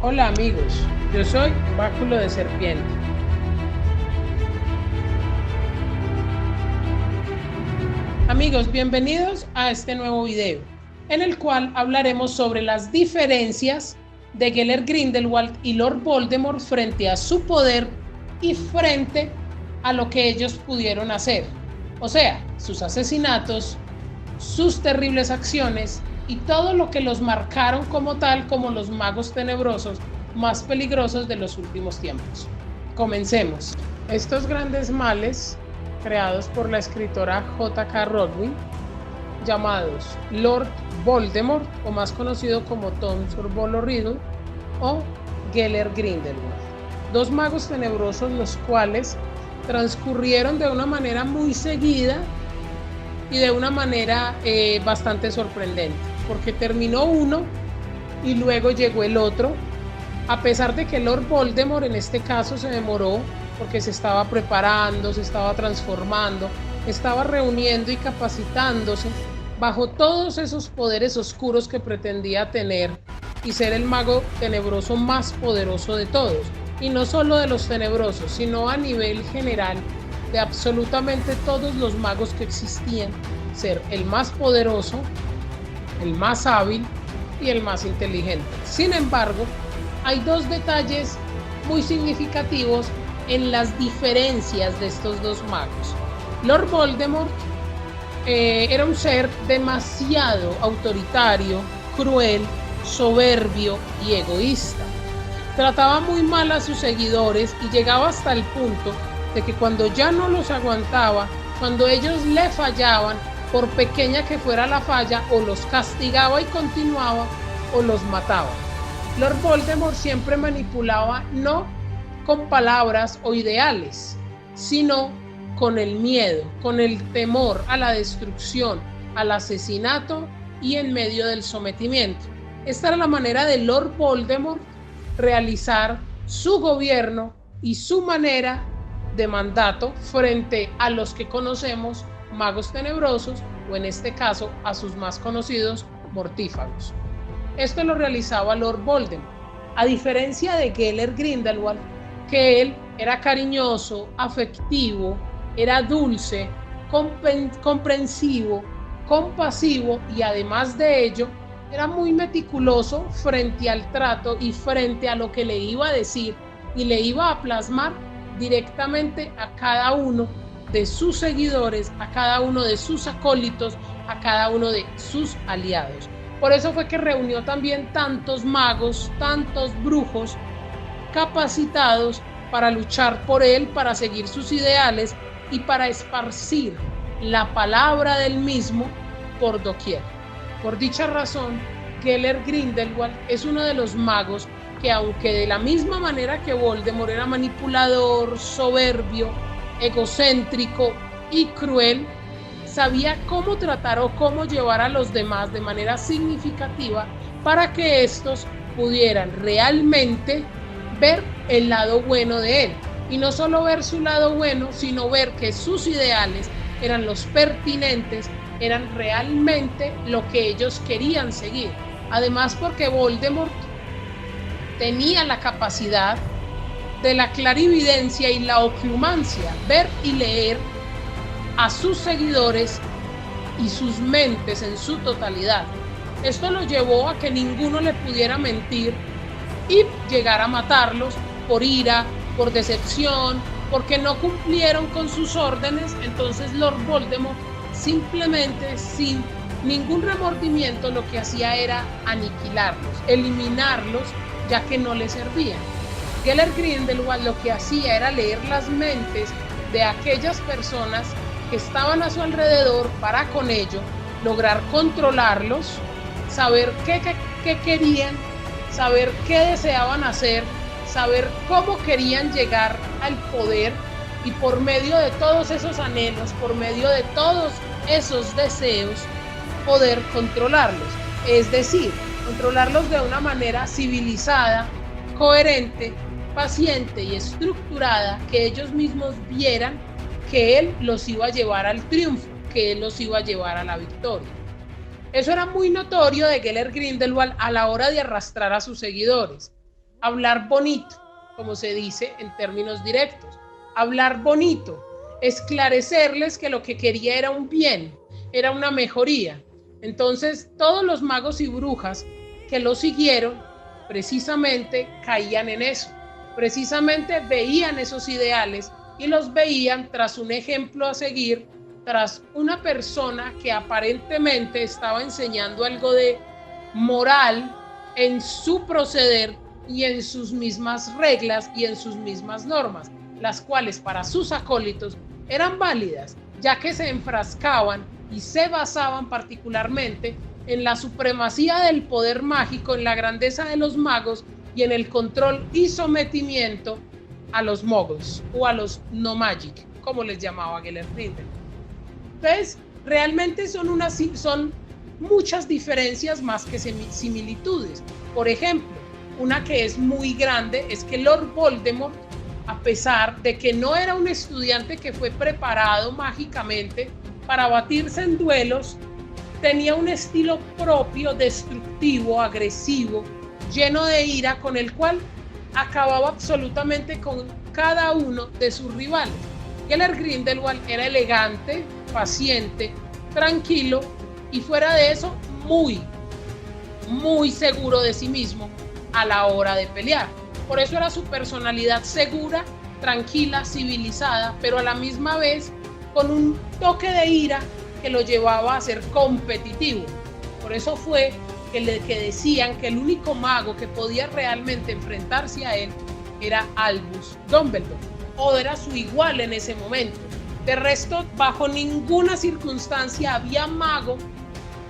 Hola amigos, yo soy Báculo de Serpiente. Amigos, bienvenidos a este nuevo video, en el cual hablaremos sobre las diferencias de Gellert Grindelwald y Lord Voldemort frente a su poder y frente a lo que ellos pudieron hacer. O sea, sus asesinatos, sus terribles acciones y todo lo que los marcaron como tal, como los magos tenebrosos más peligrosos de los últimos tiempos. Comencemos. Estos grandes males, creados por la escritora J.K. Rowling, llamados Lord Voldemort, o más conocido como Tom Bombadil Riddle, o Gellert Grindelwald. Dos magos tenebrosos los cuales transcurrieron de una manera muy seguida y de una manera bastante sorprendente, porque terminó uno y luego llegó el otro, a pesar de que Lord Voldemort en este caso se demoró porque se estaba preparando, se estaba transformando, estaba reuniendo y capacitándose bajo todos esos poderes oscuros que pretendía tener y ser el mago tenebroso más poderoso de todos, y no solo de los tenebrosos, sino a nivel general de absolutamente todos los magos que existían, ser el más poderoso, el más hábil y el más inteligente. Sin embargo, hay dos detalles muy significativos en las diferencias de estos dos magos. Lord Voldemort era un ser demasiado autoritario, cruel, soberbio y egoísta. Trataba muy mal a sus seguidores y llegaba hasta el punto de que cuando ya no los aguantaba, cuando ellos le fallaban, por pequeña que fuera la falla, o los castigaba y continuaba o los mataba. Lord Voldemort siempre manipulaba no con palabras o ideales, sino con el miedo, con el temor a la destrucción, al asesinato y en medio del sometimiento. Esta era la manera de Lord Voldemort realizar su gobierno y su manera de mandato frente a los que conocemos magos tenebrosos, o en este caso a sus más conocidos mortífagos. Esto lo realizaba Lord Voldemort, a diferencia de Gellert Grindelwald, que él era cariñoso, afectivo, era dulce, comprensivo, compasivo, y además de ello era muy meticuloso frente al trato y frente a lo que le iba a decir y le iba a plasmar directamente a cada uno de sus seguidores, a cada uno de sus acólitos, a cada uno de sus aliados. Por eso fue que reunió también tantos magos, tantos brujos capacitados para luchar por él, para seguir sus ideales y para esparcir la palabra del mismo por doquier. Por dicha razón, Gellert Grindelwald es uno de los magos que, aunque de la misma manera que Voldemort era manipulador, soberbio, egocéntrico y cruel, sabía cómo tratar o cómo llevar a los demás de manera significativa para que estos pudieran realmente ver el lado bueno de él. Y no solo ver su lado bueno, sino ver que sus ideales eran los pertinentes, eran realmente lo que ellos querían seguir. Además, porque Voldemort tenía la capacidad de la clarividencia y la ocumancia, ver y leer a sus seguidores y sus mentes en su totalidad. Esto lo llevó a que ninguno le pudiera mentir y llegar a matarlos por ira, por decepción, porque no cumplieron con sus órdenes. Entonces Lord Voldemort, simplemente sin ningún remordimiento, lo que hacía era aniquilarlos, eliminarlos, ya que no le servían. Gellert Grindelwald lo que hacía era leer las mentes de aquellas personas que estaban a su alrededor para con ello lograr controlarlos, saber qué querían, saber qué deseaban hacer, saber cómo querían llegar al poder, y por medio de todos esos anhelos, por medio de todos esos deseos, poder controlarlos. Es decir, controlarlos de una manera civilizada, coherente, paciente y estructurada, que ellos mismos vieran que él los iba a llevar al triunfo, que él los iba a llevar a la victoria. Eso era muy notorio de Gellert Grindelwald a la hora de arrastrar a sus seguidores. hablar bonito, como se dice en términos directos. Hablar bonito, esclarecerles que lo que quería era un bien, era una mejoría. Entonces, todos los magos y brujas que lo siguieron, precisamente caían en eso. Precisamente veían esos ideales y los veían tras un ejemplo a seguir, tras una persona que aparentemente estaba enseñando algo de moral en su proceder y en sus mismas reglas y en sus mismas normas, las cuales para sus acólitos eran válidas, ya que se enfrascaban y se basaban particularmente en la supremacía del poder mágico, en la grandeza de los magos y en el control y sometimiento a los moguls o a los no magic, como les llamaba Gellert Grindel. Entonces, realmente son muchas diferencias más que similitudes. Por ejemplo, una que es muy grande es que Lord Voldemort, a pesar de que no era un estudiante que fue preparado mágicamente para batirse en duelos, tenía un estilo propio, destructivo, agresivo, lleno de ira, con el cual acababa absolutamente con cada uno de sus rivales. Gellert Grindelwald era elegante, paciente, tranquilo y fuera de eso muy seguro de sí mismo a la hora de pelear. Por eso era su personalidad segura, tranquila, civilizada, pero a la misma vez con un toque de ira que lo llevaba a ser competitivo. Por eso fue que decían que el único mago que podía realmente enfrentarse a él era Albus Dumbledore, o era su igual en ese momento. De resto, bajo ninguna circunstancia había mago,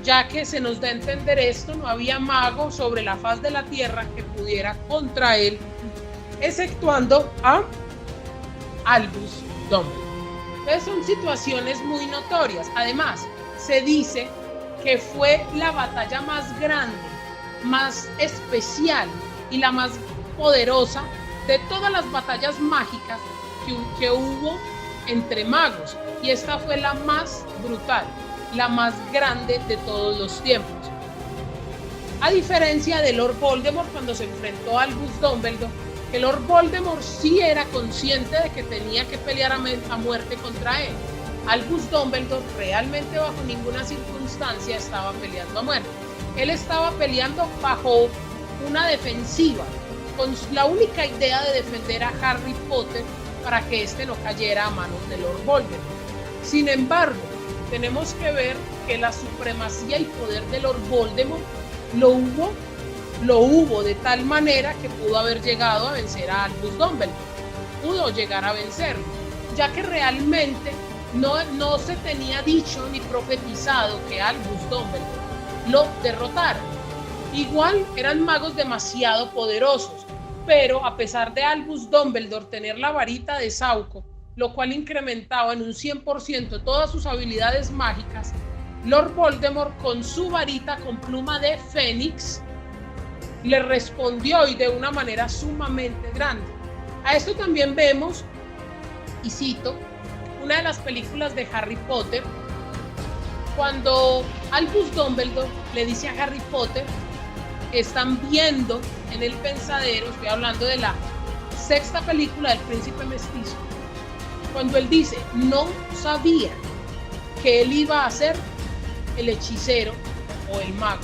ya que se nos da a entender esto, no había mago sobre la faz de la tierra que pudiera contra él, exceptuando a Albus Dumbledore. Entonces son situaciones muy notorias. Además, se dice que fue la batalla más grande, más especial y la más poderosa de todas las batallas mágicas que hubo entre magos, y esta fue la más brutal, la más grande de todos los tiempos. A diferencia de Lord Voldemort cuando se enfrentó a Albus Dumbledore, que Lord Voldemort sí era consciente de que tenía que pelear a muerte contra él. Albus Dumbledore realmente bajo ninguna circunstancia estaba peleando a muerte. Él estaba peleando bajo una defensiva, con la única idea de defender a Harry Potter para que éste no cayera a manos de Lord Voldemort. Sin embargo, tenemos que ver que la supremacía y poder de Lord Voldemort lo hubo de tal manera que pudo haber llegado a vencer a Albus Dumbledore, pudo llegar a vencerlo, ya que realmente no se tenía dicho ni profetizado que Albus Dumbledore lo derrotara. Igual eran magos demasiado poderosos, pero a pesar de Albus Dumbledore tener la varita de Sauco, lo cual incrementaba en un 100% todas sus habilidades mágicas, Lord Voldemort con su varita con pluma de fénix le respondió, y de una manera sumamente grande. A esto también vemos, y cito, una de las películas de Harry Potter, cuando Albus Dumbledore le dice a Harry Potter, están viendo en el pensadero, estoy hablando de la sexta película del Príncipe Mestizo, cuando él dice, no sabía que él iba a ser el hechicero o el mago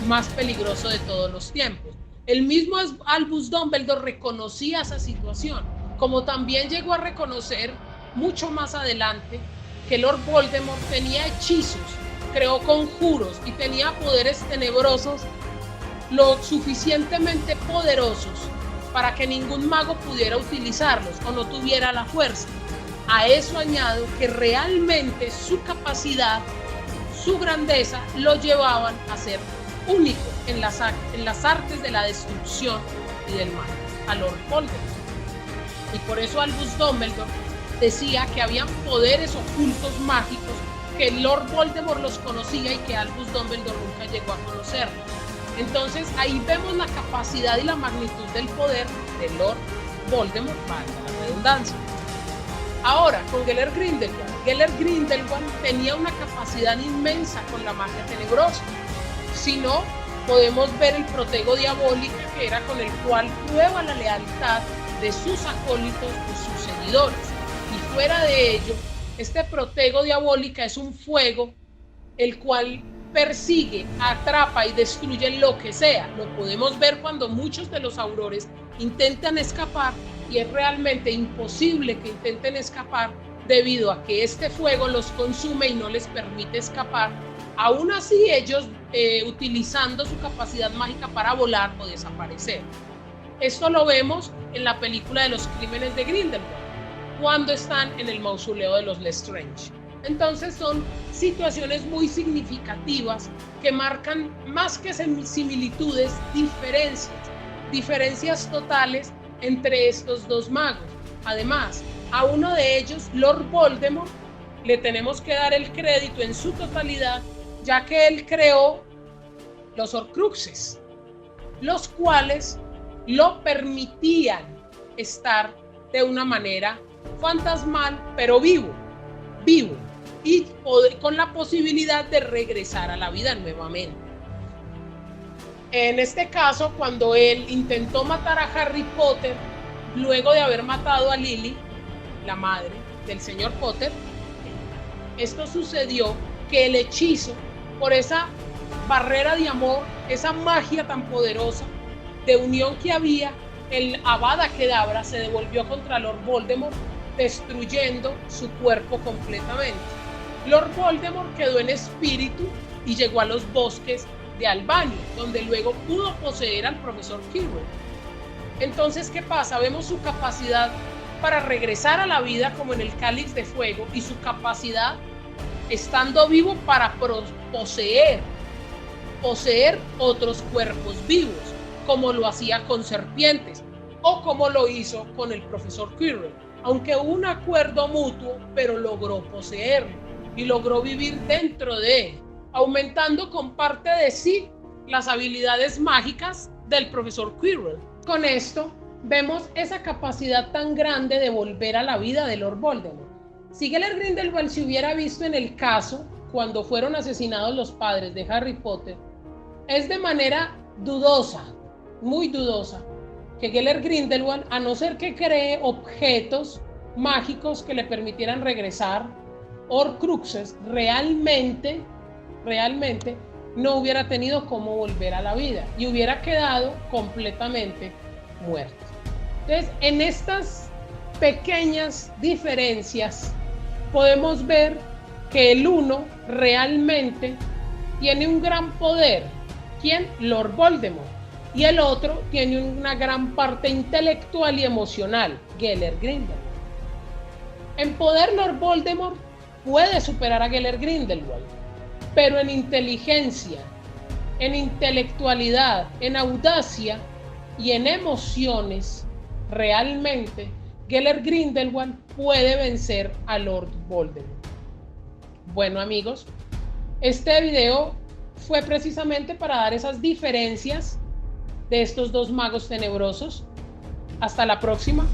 más peligroso de todos los tiempos. El mismo Albus Dumbledore reconocía esa situación, como también llegó a reconocer mucho más adelante que Lord Voldemort tenía hechizos, creó conjuros y tenía poderes tenebrosos lo suficientemente poderosos para que ningún mago pudiera utilizarlos o no tuviera la fuerza. A eso añado que realmente su capacidad, su grandeza lo llevaban a ser único en las artes de la destrucción y del mal, a Lord Voldemort. Y por eso Albus Dumbledore decía que habían poderes ocultos mágicos que Lord Voldemort los conocía y que Albus Dumbledore nunca llegó a conocerlos. Entonces ahí vemos la capacidad y la magnitud del poder de Lord Voldemort, para la redundancia. Ahora, con Gellert Grindelwald tenía una capacidad inmensa con la magia tenebrosa. Si no, podemos ver el protego diabólico, que era con el cual prueba la lealtad de sus acólitos y sus seguidores. Y fuera de ello, este protego diabólica es un fuego el cual persigue, atrapa y destruye lo que sea. Lo podemos ver cuando muchos de los aurores intentan escapar, y es realmente imposible que intenten escapar debido a que este fuego los consume y no les permite escapar. Aún así, ellos utilizando su capacidad mágica para volar o desaparecer. Esto lo vemos en la película de los crímenes de Grindelwald, cuando están en el mausoleo de los Lestrange. Entonces son situaciones muy significativas que marcan más que similitudes, diferencias totales entre estos dos magos. Además, a uno de ellos, Lord Voldemort, le tenemos que dar el crédito en su totalidad, ya que él creó los Horcruxes, los cuales lo permitían estar de una manera fantasmal, pero vivo, y con la posibilidad de regresar a la vida nuevamente. En este caso, cuando él intentó matar a Harry Potter, luego de haber matado a Lily, la madre del señor Potter, esto sucedió que el hechizo, por esa barrera de amor, esa magia tan poderosa de unión que había, el Avada Kedavra se devolvió contra Lord Voldemort, destruyendo su cuerpo completamente. Lord Voldemort quedó en espíritu y llegó a los bosques de Albania, donde luego pudo poseer al profesor Quirrell. Entonces, ¿qué pasa? Vemos su capacidad para regresar a la vida como en el Cáliz de Fuego, y su capacidad estando vivo para poseer otros cuerpos vivos, como lo hacía con serpientes o como lo hizo con el profesor Quirrell. Aunque hubo un acuerdo mutuo, pero logró poseerlo y logró vivir dentro de él, aumentando con parte de sí las habilidades mágicas del profesor Quirrell. Con esto vemos esa capacidad tan grande de volver a la vida de Lord Voldemort. Si Gellert Grindelwald se hubiera visto en el caso cuando fueron asesinados los padres de Harry Potter, es de manera dudosa, muy dudosa, que Gellert Grindelwald, a no ser que cree objetos mágicos que le permitieran regresar, Horcruxes, realmente no hubiera tenido cómo volver a la vida y hubiera quedado completamente muerto. Entonces, en estas pequeñas diferencias podemos ver que el uno realmente tiene un gran poder, ¿quién? Lord Voldemort, y el otro tiene una gran parte intelectual y emocional, Gellert Grindelwald. En poder, Lord Voldemort puede superar a Gellert Grindelwald, pero en inteligencia, en intelectualidad, en audacia y en emociones, realmente Gellert Grindelwald puede vencer a Lord Voldemort. Bueno, amigos, este video fue precisamente para dar esas diferencias de estos dos magos tenebrosos. Hasta la próxima.